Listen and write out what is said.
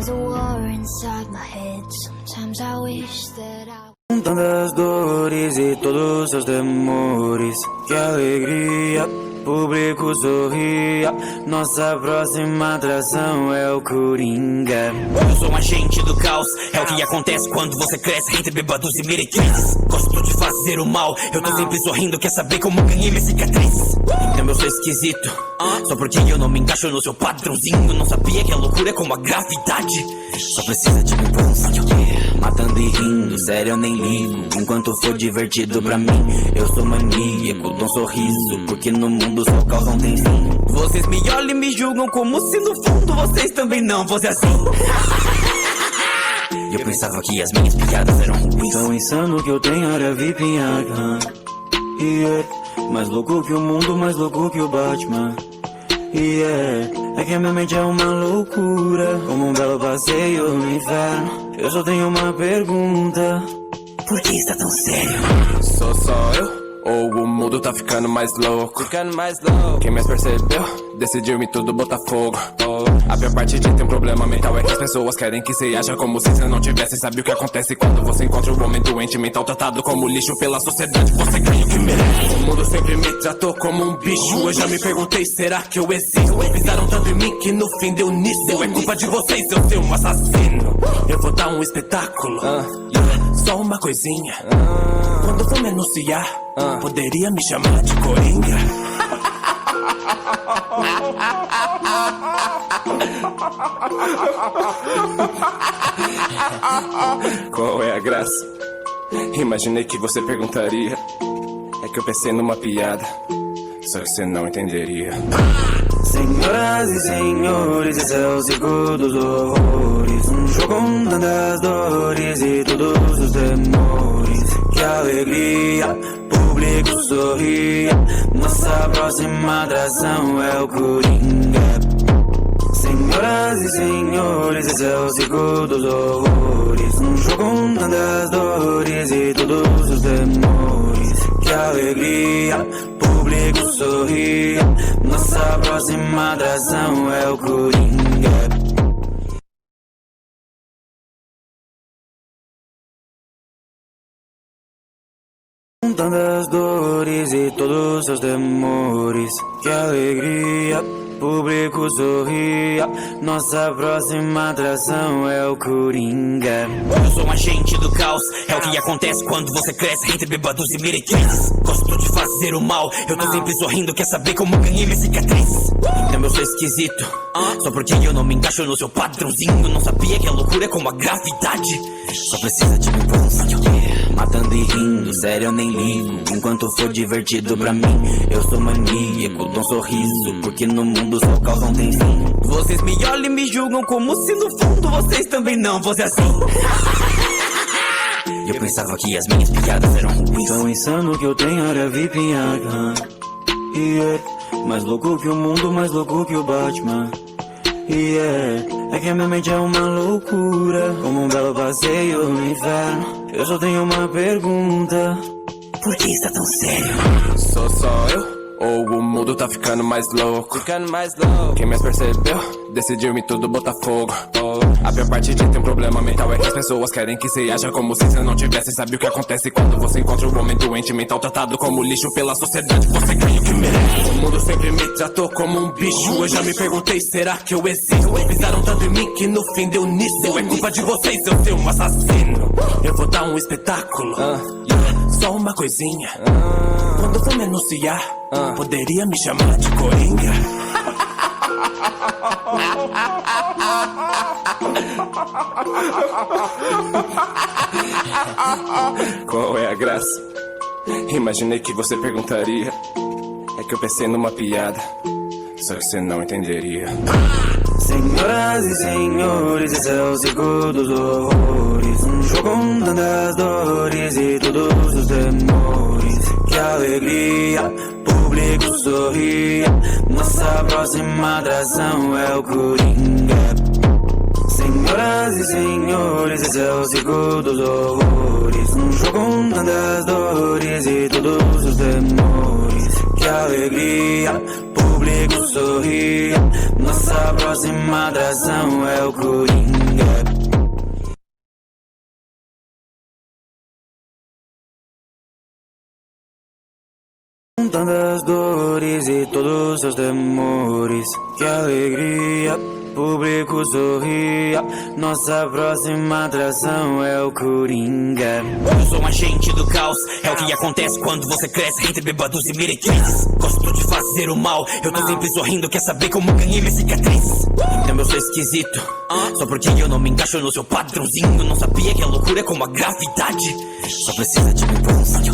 There's a war inside my head. Sometimes I wish that I... Tantas dores e todos seus temores, que alegria, público sorria. Nossa próxima atração é o Coringa. Eu sou um agente do caos, é o que acontece quando você cresce entre bêbados e meretrizes. Gosto de fazer o mal, eu tô sempre sorrindo, quer saber como ganhei minhas cicatrizes. Então eu sou esquisito, só porque eu não me encaixo no seu padrãozinho. Não sabia que a loucura é como a gravidade, só precisa de um impulso. Matando e rindo, sério eu nem ligo, enquanto for divertido pra mim. Eu sou maníaco, dou um sorriso, porque no mundo só o caos não tem fim. Vocês me olham e me julgam como se no fundo vocês também não fossem assim. Eu pensava que as minhas piadas eram ruins. Tão insano que eu tenho área VIP em Arkham. Mais louco que o mundo, mais louco que o Batman. É que a minha mente é uma loucura, como um belo passeio no inferno. Eu só tenho uma pergunta: por que está tão sério? Sou só eu? Ou o mundo tá ficando mais louco? Quem mais percebeu? Decidiu me tudo botar fogo. A pior parte de ter um problema mental é que as pessoas querem que você haja como se você não tivesse. Sabe o que acontece quando você encontra um homem doente mental tratado como lixo pela sociedade? Você ganha o que merece. O mundo sempre me tratou como um bicho. Eu já me perguntei, será que eu existo? Pisaram tanto em mim que no fim deu nisso. É culpa de vocês, eu ser um assassino. Eu vou dar um espetáculo, só uma coisinha. Quando for me anunciar, poderia me chamar de Coringa. Qual é a graça? Imaginei que você perguntaria. É que eu pensei numa piada, só que você não entenderia. Senhoras e senhores, esse é o circo dos horrores. Um show com tantas dores e todos os temores. Que alegria, público sorria. Nossa próxima atração é o Coringa. Senhoras e senhores, esse é o circo dos horrores. Um show com tantas dores e todos os temores. Que alegria, público sorria. Nossa próxima atração é o Coringa. Tantas dores e todos seus temores, que alegria, público sorria. Nossa próxima atração é o Coringa. Eu sou um agente do caos, é o que acontece quando você cresce entre bêbados e meretrizes. Gosto de fazer o mal, eu tô sempre sorrindo, quer saber como ganhei minhas cicatrizes. Então eu sou esquisito, só porque eu não me encaixo no seu padrãozinho. Não sabia que a loucura é como a gravidade, só precisa de um impulso. Matando e rindo, sério eu nem ligo, enquanto for divertido pra mim. Eu sou maníaco, dou um sorriso, porque no mundo só o caos não tem fim. Vocês me olham e me julgam como se no fundo vocês também não fossem assim. Eu pensava que as minhas piadas eram ruins. Tão insano que eu tenho área VIP em Arkham. Mais louco que o mundo, mais louco que o Batman. É que a minha mente é uma loucura, como um belo passeio no inferno. Eu só tenho uma pergunta: por que está tão sério? Sou só eu? Ou o mundo tá ficando mais louco? Quem mais percebeu? Decidiu me tudo botar fogo. A pior parte de ter um problema mental é que as pessoas querem que você haja como se você não tivesse. Sabe o que acontece quando você encontra um homem doente mental tratado como lixo pela sociedade? Você ganha o que merece. O mundo sempre me tratou como um bicho. Eu já me perguntei, será que eu existo? Pisaram tanto em mim que no fim deu nisso. É culpa de vocês, eu ser um assassino. Eu vou dar um espetáculo, só uma coisinha. Quando for me anunciar, poderia me chamar de Coringa. Qual é a graça? Imaginei que você perguntaria. É que eu pensei numa piada, só que você não entenderia. Senhoras e senhores, esse é o circo dos horrores. Um show com tantas dores e todos os temores. Que alegria, público sorria. Nossa próxima atração é o Coringa. Senhoras e senhores, esse é o circo dos horrores. Um show com tantas dores e todos os temores. Que alegria, público público sorria. Nossa próxima atração é o Coringa. Tantas dores e todos seus temores, que alegria, público sorria. Nossa próxima atração é o Coringa. Eu sou um agente do caos, é o que acontece quando você cresce entre bêbados e meretrizes. Gosto de fazer o mal, eu tô sempre sorrindo, quer saber como ganhei minhas cicatrizes. Então eu sou esquisito, só porque eu não me encaixo no seu padrãozinho. Não sabia que a loucura é como a gravidade, só precisa de um empurrãozinho.